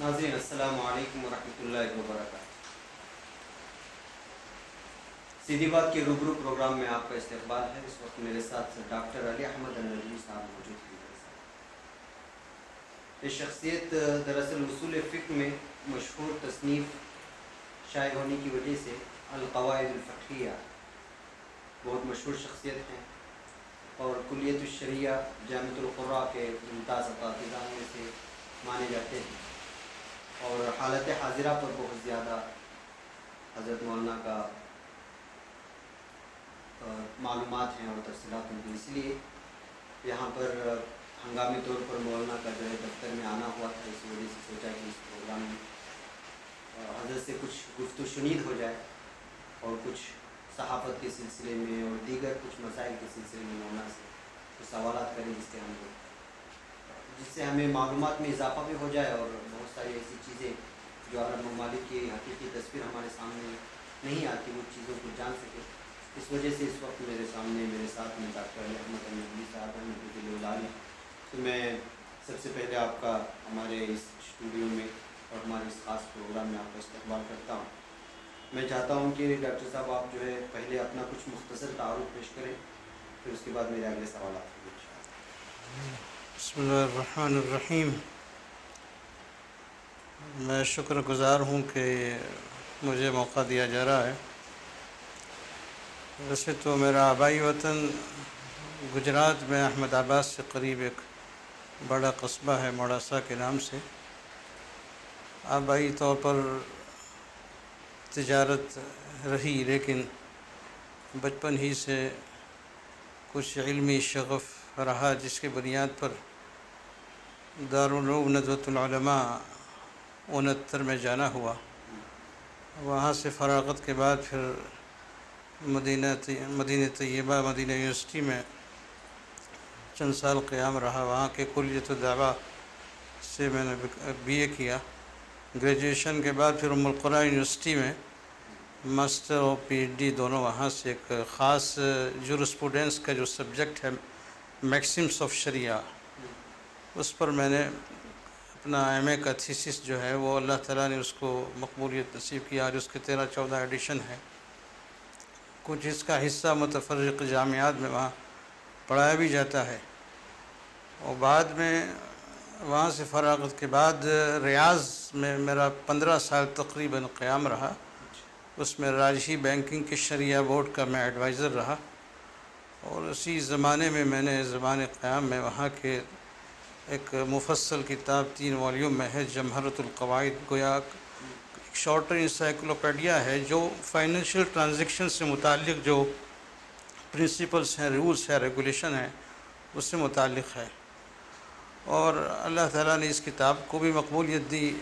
ناظرین السلام علیکم ورحمۃ اللہ وبرکاتہ۔ سیدھی بات کے روبرو پروگرام میں آپ کا استقبال ہے۔ اس وقت میرے ساتھ ڈاکٹر علی احمد النجمی صاحب موجود ہیں۔ یہ شخصیت دراصل اصول فقہ میں مشہور تصنیف شائع ہونے کی وجہ سے القواعد الفقہیہ بہت مشہور شخصیت ہیں، اور کلیت الشریعہ جامعۃ القراء کے ممتاز اساتذہ میں سے مانے جاتے ہیں، اور حالت حاضرہ پر بہت زیادہ حضرت مولانا کا معلومات ہیں اور تفصیلات ہیں۔ اس لیے یہاں پر ہنگامی طور پر مولانا کا جو ہے دفتر میں آنا ہوا تھا، اس وجہ سے سوچا کہ اس پروگرام میں حضرت سے کچھ گفت و شنید ہو جائے، اور کچھ صحافت کے سلسلے میں اور دیگر کچھ مسائل کے سلسلے میں مولانا سے کچھ سوالات کریں، جس سے ہمیں معلومات میں اضافہ بھی ہو جائے، اور بہت ساری ایسی چیزیں جو عرب ممالک کی حقیقی تصویر ہمارے سامنے نہیں آتی، وہ چیزوں کو جان سکے۔ اس وجہ سے اس وقت میرے ساتھ میں ڈاکٹر علی احمد النجمی صاحب ہیں۔ تو میں سب سے پہلے آپ کا ہمارے اس اسٹوڈیو میں اور ہمارے اس خاص پروگرام میں آپ کا استقبال کرتا ہوں۔ میں چاہتا ہوں کہ ڈاکٹر صاحب آپ جو ہے پہلے اپنا کچھ مختصر تعارف پیش کریں، پھر اس کے بعد میرے اگلے سوالات ہوں گے انشاءاللہ۔ بسم اللہ الرحمن الرحیم۔ میں شکر گزار ہوں کہ مجھے موقع دیا جا رہا ہے۔ ویسے تو میرا آبائی وطن گجرات میں احمد آباد سے قریب ایک بڑا قصبہ ہے موڑاسا کے نام سے۔ آبائی طور پر تجارت رہی، لیکن بچپن ہی سے کچھ علمی شغف رہا، جس کے بنیاد پر دارالعلوم ندوۃ العلماء 69 میں جانا ہوا۔ وہاں سے فراغت کے بعد پھر مدینہ طیبہ مدینہ یونیورسٹی میں چند سال قیام رہا۔ وہاں کے کلیت الدعوہ سے میں نے بی اے کیا۔ گریجویشن کے بعد پھر ام القریٰ یونیورسٹی میں ماسٹر اور پی ایچ ڈی دونوں، وہاں سے ایک خاص جورسپروڈنس کا جو سبجیکٹ ہے میکسمس آف شریعہ، اس پر میں نے اپنا ایم اے کا تھیسس جو ہے وہ اللہ تعالیٰ نے اس کو مقبولیت نصیب کیا، اور اس کے 13-14 ایڈیشن ہے۔ کچھ اس کا حصہ متفرق جامعات میں وہاں پڑھایا بھی جاتا ہے۔ اور بعد میں وہاں سے فراغت کے بعد ریاض میں میرا 15 سال تقریباً قیام رہا۔ اس میں راجہی بینکنگ کے شریعہ بورڈ کا میں ایڈوائزر رہا، اور اسی زمانے میں میں نے زمان قیام میں وہاں کے ایک مفصل کتاب 3 والیوم میں ہے، جمہرۃ القواعد، گویا ایک شارٹر انسائکلوپیڈیا ہے جو فائنینشیل ٹرانزیکشن سے متعلق جو پرنسپلس ہیں، رولس ہیں، ریگولیشن ہیں، اس سے متعلق ہے۔ اور اللہ تعالیٰ نے اس کتاب کو بھی مقبولیت دی،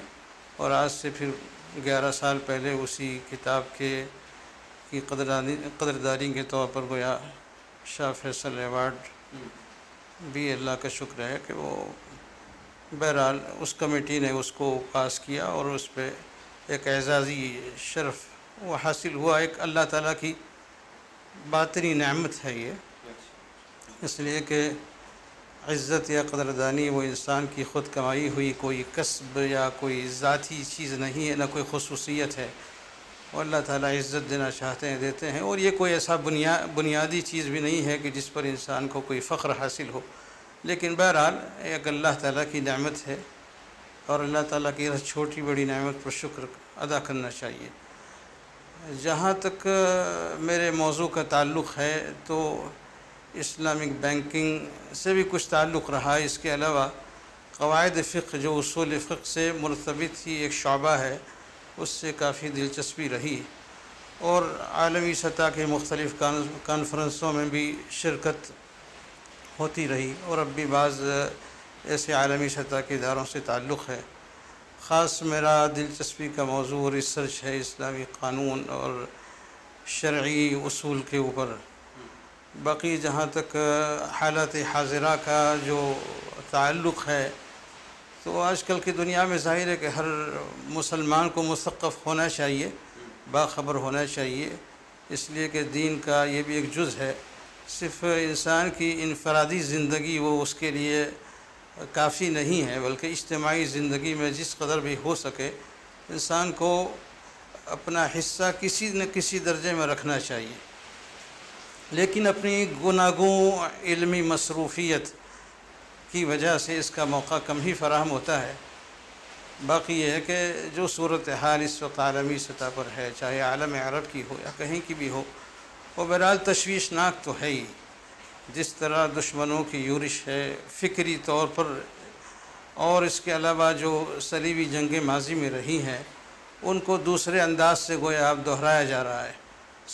اور آج سے پھر 11 سال پہلے اسی کتاب کی قدردانی کے طور پر گویا شاہ فیصل ایوارڈ بھی اللہ کا شکر ہے کہ وہ بہرحال اس کمیٹی نے اس کو پاس کیا، اور اس پہ ایک اعزازی شرف وہ حاصل ہوا۔ ایک اللہ تعالیٰ کی باطنی نعمت ہے یہ، اس لیے کہ عزت یا قدردانی وہ انسان کی خود کمائی ہوئی کوئی کسب یا کوئی ذاتی چیز نہیں ہے، نہ کوئی خصوصیت ہے۔ اور اللہ تعالیٰ عزت دینا چاہتے ہیں دیتے ہیں، اور یہ کوئی ایسا بنیادی چیز بھی نہیں ہے کہ جس پر انسان کو کوئی فخر حاصل ہو، لیکن بہرحال ایک اللہ تعالیٰ کی نعمت ہے، اور اللہ تعالیٰ کی چھوٹی بڑی نعمت پر شکر ادا کرنا چاہیے۔ جہاں تک میرے موضوع کا تعلق ہے تو اسلامک بینکنگ سے بھی کچھ تعلق رہا۔ اس کے علاوہ قواعد فقہ جو اصول فقہ سے مرتبط ہی ایک شعبہ ہے، اس سے کافی دلچسپی رہی، اور عالمی سطح کے مختلف کانفرنسوں میں بھی شرکت ہوتی رہی، اور اب بھی بعض ایسے عالمی سطح کے اداروں سے تعلق ہے۔ خاص میرا دلچسپی کا موضوع ریسرچ ہے اسلامی قانون اور شرعی اصول کے اوپر۔ باقی جہاں تک حالات حاضرہ کا جو تعلق ہے، تو آج کل کی دنیا میں ظاہر ہے کہ ہر مسلمان کو مثقف ہونا چاہیے، باخبر ہونا چاہیے، اس لیے کہ دین کا یہ بھی ایک جز ہے۔ صرف انسان کی انفرادی زندگی وہ اس کے لیے کافی نہیں ہے، بلکہ اجتماعی زندگی میں جس قدر بھی ہو سکے انسان کو اپنا حصہ کسی نہ کسی درجے میں رکھنا چاہیے، لیکن اپنی گوناگوں علمی مصروفیت کی وجہ سے اس کا موقع کم ہی فراہم ہوتا ہے۔ باقی یہ ہے کہ جو صورتحال اس وقت عالمی سطح پر ہے، چاہے عالم عرب کی ہو یا کہیں کی بھی ہو، وہ بہرحال تشویشناک تو ہے ہی۔ جس طرح دشمنوں کی یورش ہے فکری طور پر، اور اس کے علاوہ جو صلیبی جنگیں ماضی میں رہی ہیں ان کو دوسرے انداز سے گویا اب دہرایا جا رہا ہے۔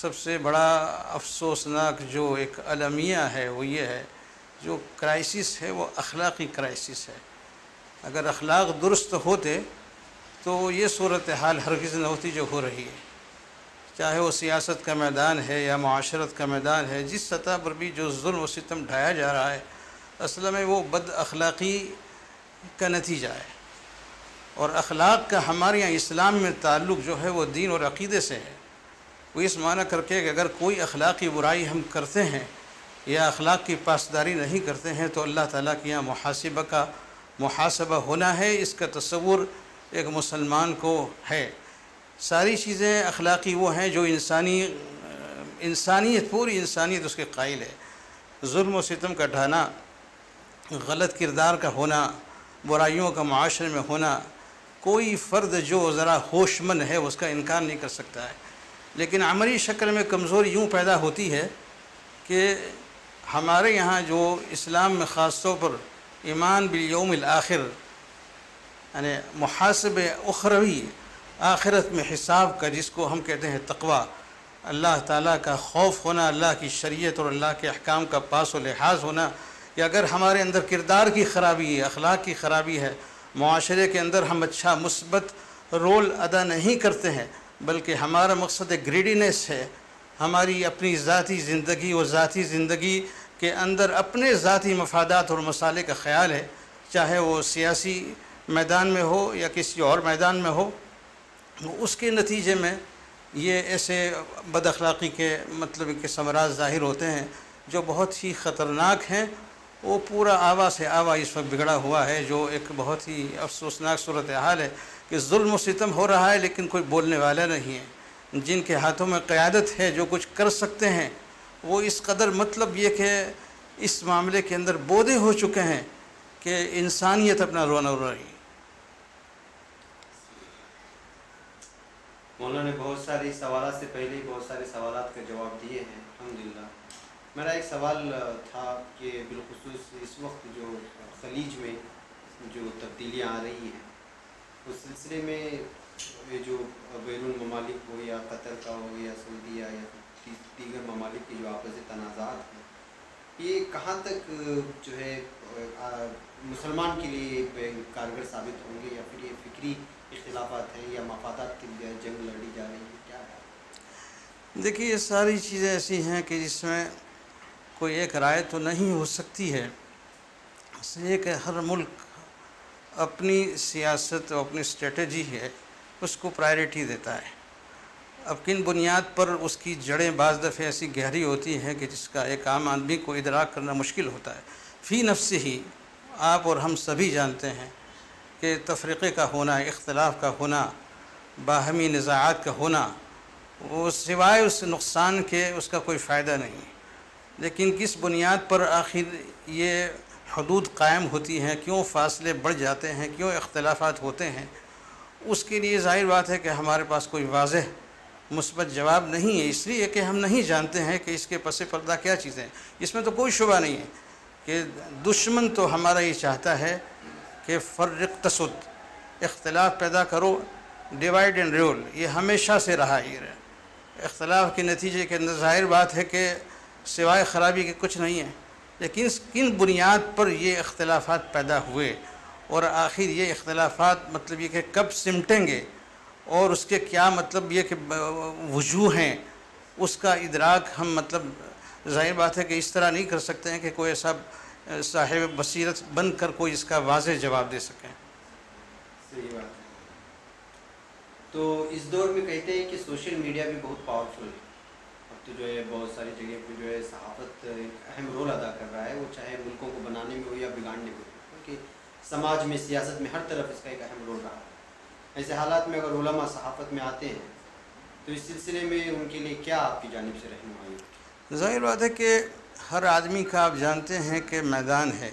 سب سے بڑا افسوسناک جو ایک المیہ ہے وہ یہ ہے، جو کرائسس ہے وہ اخلاقی کرائسس ہے۔ اگر اخلاق درست ہوتے تو یہ صورتحال ہرگز نہ ہوتی جو ہو رہی ہے، چاہے وہ سیاست کا میدان ہے یا معاشرت کا میدان ہے۔ جس سطح پر بھی جو ظلم و ستم ڈھایا جا رہا ہے اصل میں وہ بد اخلاقی کا نتیجہ ہے، اور اخلاق کا ہمارے یہاں اسلام میں تعلق جو ہے وہ دین اور عقیدے سے ہے۔ وہ اس معنی کر کے کہ اگر کوئی اخلاقی برائی ہم کرتے ہیں یا اخلاق کی پاسداری نہیں کرتے ہیں تو اللہ تعالیٰ کے یہاں محاسبہ ہونا ہے، اس کا تصور ایک مسلمان کو ہے۔ ساری چیزیں اخلاقی وہ ہیں جو انسانیت پوری انسانیت اس کے قائل ہے۔ ظلم و ستم کا ڈھانا، غلط کردار کا ہونا، برائیوں کا معاشرے میں ہونا، کوئی فرد جو ذرا ہوش مند ہے اس کا انکار نہیں کر سکتا ہے، لیکن عملی شکل میں کمزوری یوں پیدا ہوتی ہے کہ ہمارے یہاں جو اسلام میں خاص طور پر ایمان بالیوم الآخر، یعنی محاسب اخروی، آخرت میں حساب کا، جس کو ہم کہتے ہیں تقوی، اللہ تعالیٰ کا خوف ہونا، اللہ کی شریعت اور اللہ کے احکام کا پاس و لحاظ ہونا، کہ اگر ہمارے اندر کردار کی خرابی ہے، اخلاق کی خرابی ہے، معاشرے کے اندر ہم اچھا مثبت رول ادا نہیں کرتے ہیں، بلکہ ہمارا مقصد گریڈینس ہے، ہماری اپنی ذاتی زندگی و ذاتی زندگی کے اندر اپنے ذاتی مفادات اور مصالح کا خیال ہے، چاہے وہ سیاسی میدان میں ہو یا کسی اور میدان میں ہو، اس کے نتیجے میں یہ ایسے بد اخلاقی کے مطلب کہ ثمرات ظاہر ہوتے ہیں جو بہت ہی خطرناک ہیں۔ وہ پورا آوا سے آوا اس وقت بگڑا ہوا ہے، جو ایک بہت ہی افسوسناک صورتحال ہے کہ ظلم و ستم ہو رہا ہے لیکن کوئی بولنے والا نہیں ہے۔ جن کے ہاتھوں میں قیادت ہے، جو کچھ کر سکتے ہیں، وہ اس قدر مطلب یہ کہ اس معاملے کے اندر بودھے ہو چکے ہیں کہ انسانیت اپنا رونا رو رہی ہے۔ مولانا نے بہت ساری سوالات سے پہلے ہی بہت سارے سوالات کے جواب دیے ہیں الحمدللہ۔ میرا ایک سوال تھا کہ بالخصوص اس وقت جو خلیج میں جو تبدیلیاں آ رہی ہیں اس سلسلے میں، یہ جو بیرون ممالک ہو یا قطر کا ہو یا سعودیہ یا دیگر ممالک کی جو آپسی تنازعات ہیں، یہ کہاں تک جو ہے مسلمان کے لیے کارگر ثابت ہوں گے، یا پھر یہ فکری اختلافات ہیں یا مفادات کی جنگ لڑی جا رہی ہے، کیا ہے؟ دیکھیے یہ ساری چیزیں ایسی ہیں کہ جس میں کوئی ایک رائے تو نہیں ہو سکتی ہے، اس لیے کہ ہر ملک اپنی سیاست اور اپنی اسٹریٹجی ہے اس کو پرائرٹی دیتا ہے۔ اب کن بنیاد پر اس کی جڑیں بعض دفعہ ایسی گہری ہوتی ہیں کہ جس کا ایک عام آدمی کو ادراک کرنا مشکل ہوتا ہے۔ فی نفس ہی آپ اور ہم سبھی جانتے ہیں کہ تفرقے کا ہونا، اختلاف کا ہونا، باہمی نزاعات کا ہونا، وہ سوائے اس نقصان کے اس کا کوئی فائدہ نہیں۔ لیکن کس بنیاد پر آخر یہ حدود قائم ہوتی ہیں، کیوں فاصلے بڑھ جاتے ہیں، کیوں اختلافات ہوتے ہیں، اس کے لیے ظاہر بات ہے کہ ہمارے پاس کوئی واضح مثبت جواب نہیں ہے، اس لیے کہ ہم نہیں جانتے ہیں کہ اس کے پس پردہ کیا چیزیں ہیں۔ اس میں تو کوئی شبہ نہیں ہے کہ دشمن تو ہمارا یہ چاہتا ہے کہ فرق تسد، اختلاف پیدا کرو، ڈیوائڈ اینڈ رول، یہ ہمیشہ سے رہا ہی ہے۔ اختلاف کے نتیجے کے اندر ظاہر بات ہے کہ سوائے خرابی کے کچھ نہیں ہے، لیکن کن بنیاد پر یہ اختلافات پیدا ہوئے اور آخر یہ اختلافات مطلب یہ کہ کب سمٹیں گے اور اس کے کیا مطلب یہ کہ وجوہ ہیں، اس کا ادراک ہم مطلب ظاہر بات ہے کہ اس طرح نہیں کر سکتے ہیں کہ کوئی ایسا صاحب بصیرت بن کر کوئی اس کا واضح جواب دے سکے۔ صحیح بات ہے۔ تو اس دور میں کہتے ہیں کہ سوشل میڈیا بھی بہت پاورفل ہے، اب تو جو ہے بہت ساری جگہ پہ جو ہے صحافت ایک اہم رول ادا کر رہا ہے، وہ چاہے ملکوں کو بنانے میں ہو یا بگاڑنے میں ہو۔ کہ سماج میں سیاست میں ہر طرف اس کا ایک اہم رول رہا ہے۔ ایسے حالات میں اگر علماء صحافت میں آتے ہیں تو اس سلسلے میں ان کے لیے کیا آپ کی جانب سے رہنمائی؟ ظاہر بات ہے کہ ہر آدمی کا آپ جانتے ہیں کہ میدان ہے،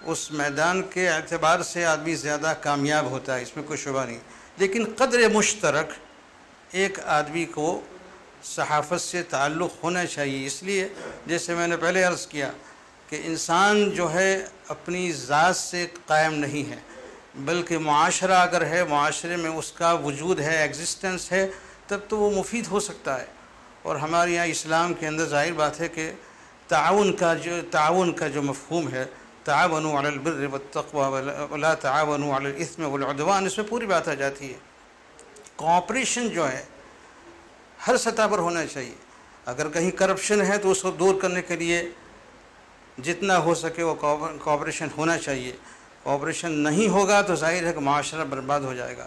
اس میدان کے اعتبار سے آدمی زیادہ کامیاب ہوتا ہے، اس میں کوئی شبہ نہیں، لیکن قدر مشترک ایک آدمی کو صحافت سے تعلق ہونا چاہیے۔ اس لیے جیسے میں نے پہلے عرض کیا کہ انسان جو ہے اپنی ذات سے قائم نہیں ہے، بلکہ معاشرہ اگر ہے، معاشرے میں اس کا وجود ہے، ایگزسٹنس ہے، تب تو وہ مفید ہو سکتا ہے۔ اور ہمارے یہاں اسلام کے اندر ظاہر بات ہے کہ تعاون کا جو مفہوم ہے، تعاونوا علی البر والتقوی ولا تعاونوا علی الاثم والعدوان، اس میں پوری بات آ جاتی ہے۔ کوآپریشن جو ہے ہر سطح پر ہونا چاہیے۔ اگر کہیں کرپشن ہے تو اس کو دور کرنے کے لیے جتنا ہو سکے وہ کوآپریشن ہونا چاہیے۔ کوآپریشن نہیں ہوگا تو ظاہر ہے کہ معاشرہ برباد ہو جائے گا۔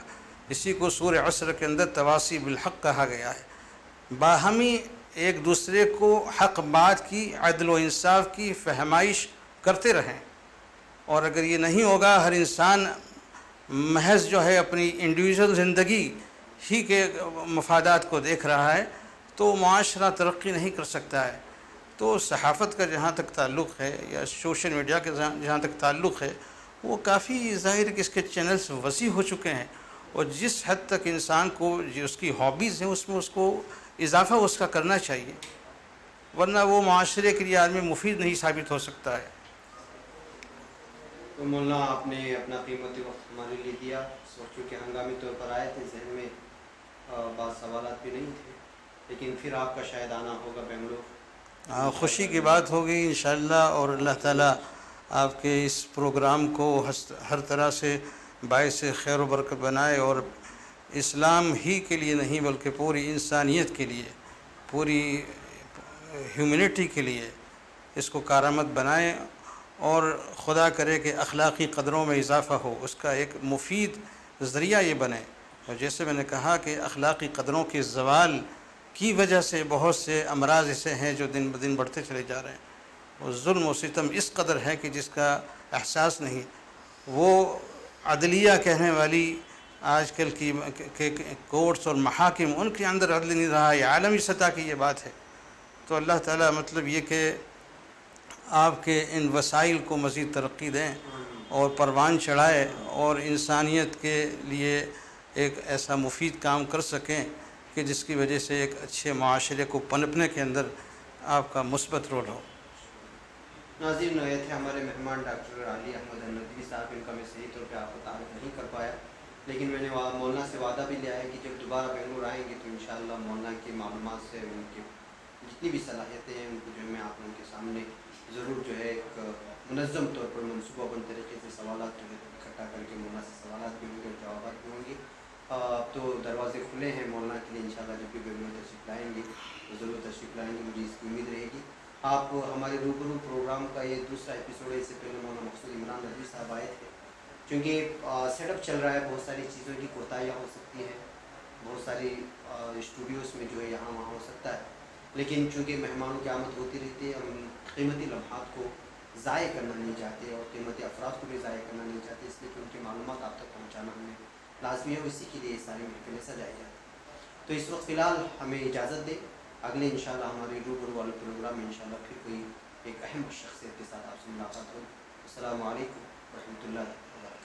اسی کو سورہ عصر کے اندر تواصی بالحق کہا گیا ہے۔ باہمی ایک دوسرے کو حق بات کی، عدل و انصاف کی فہمائش کرتے رہیں، اور اگر یہ نہیں ہوگا، ہر انسان محض جو ہے اپنی انڈیویژل زندگی ہی کے مفادات کو دیکھ رہا ہے تو معاشرہ ترقی نہیں کر سکتا ہے۔ تو صحافت کا جہاں تک تعلق ہے یا سوشل میڈیا کے جہاں تک تعلق ہے، وہ کافی ظاہر ہے کہ اس کے چینلز وسیع ہو چکے ہیں، اور جس حد تک انسان کو جو اس کی ہابیز ہیں اس میں اس کو اضافہ اس کا کرنا چاہیے، ورنہ وہ معاشرے کے لیے آدمی مفید نہیں ثابت ہو سکتا ہے۔ تو مولانا آپ نے اپنا قیمتی وقت ہمارے لیے دیا، اس وقت چونکہ ہنگامی طور پر آئے تھے، ذہن میں بعض سوالات بھی نہیں تھے، لیکن پھر آپ کا شاید آنا ہوگا بنگلور۔ خوشی کی بات ہوگی انشاءاللہ، اور اللہ تعالیٰ آپ کے اس پروگرام کو ہر طرح سے باعث خیر و برکت بنائے، اور اسلام ہی کے لیے نہیں بلکہ پوری انسانیت کے لیے، پوری ہیومنٹی کے لیے اس کو کارآمد بنائے، اور خدا کرے کہ اخلاقی قدروں میں اضافہ ہو، اس کا ایک مفید ذریعہ یہ بنے۔ اور جیسے میں نے کہا کہ اخلاقی قدروں کے زوال کی وجہ سے بہت سے امراض ایسے ہیں جو دن بدن بڑھتے چلے جا رہے ہیں، اور ظلم و ستم اس قدر ہے کہ جس کا احساس نہیں۔ وہ عدلیہ کہنے والی آج کل کی کورٹس اور محاکم، ان کے اندر عدل نہیں رہا، یہ عالمی سطح کی یہ بات ہے۔ تو اللہ تعالیٰ مطلب یہ کہ آپ کے ان وسائل کو مزید ترقی دیں اور پروان چڑھائے، اور انسانیت کے لیے ایک ایسا مفید کام کر سکیں کہ جس کی وجہ سے ایک اچھے معاشرے کو پنپنے کے اندر آپ کا مثبت رول ہو۔ ناظرین، یہ تھے ہمارے مہمان ڈاکٹر علی احمد الندوی صاحب۔ ان کا میں صحیح طور پہ آپ کو تعارف نہیں کر پایا، لیکن میں نے مولانا سے وعدہ بھی لیا ہے کہ جب دوبارہ بنگلور آئیں گے تو انشاءاللہ مولانا کی معلومات سے ان کی جتنی بھی صلاحیتیں ہیں ان کو جو ہے میں آپ ان کے سامنے ضرور جو ہے ایک منظم طور پر منصوبہ بند طریقے سے سوالات جو ہے اکٹھا کر کے مولانا سے سوالات بھی ہوں گے اور جوابات بھی ہوں گے۔ تو دروازے کھلے ہیں مولانا کے لیے، انشاءاللہ جب بھی بنگلور تشریف لائیں گے تو ضرور تشریف لائیں گے، مجھے اس کی امید رہے گی۔ آپ ہمارے روبرو پروگرام کا یہ دوسرا ایپیسوڈ ہے، اس سے پہلے مولانا مقصود عمران ندوی صاحب آئے تھے۔ چونکہ سیٹ اپ چل رہا ہے، بہت ساری چیزوں کی کوتاہیاں ہو سکتی ہیں، بہت ساری اسٹوڈیوز میں جو ہے یہاں وہاں ہو سکتا ہے، لیکن چونکہ مہمانوں کی آمد ہوتی رہتی ہے، ہم قیمتی لمحات کو ضائع کرنا نہیں چاہتے اور قیمتی افراد کو بھی ضائع کرنا نہیں چاہتے، اس لیے کہ ان کی معلومات آپ تک پہنچانا ہمیں لازمی ہے، اور اسی کے لیے یہ ساری محفلیں سجائی جاتی ہیں۔ تو اس وقت فی الحال ہمیں اجازت دیں، اگلے انشاءاللہ ہمارے روبرو والے پروگرام میں انشاءاللہ پھر کوئی ایک اہم شخصیت کے ساتھ آپ سے ملاقات ہوگی۔ السلام علیکم ورحمۃ اللہ وبرکاتہ۔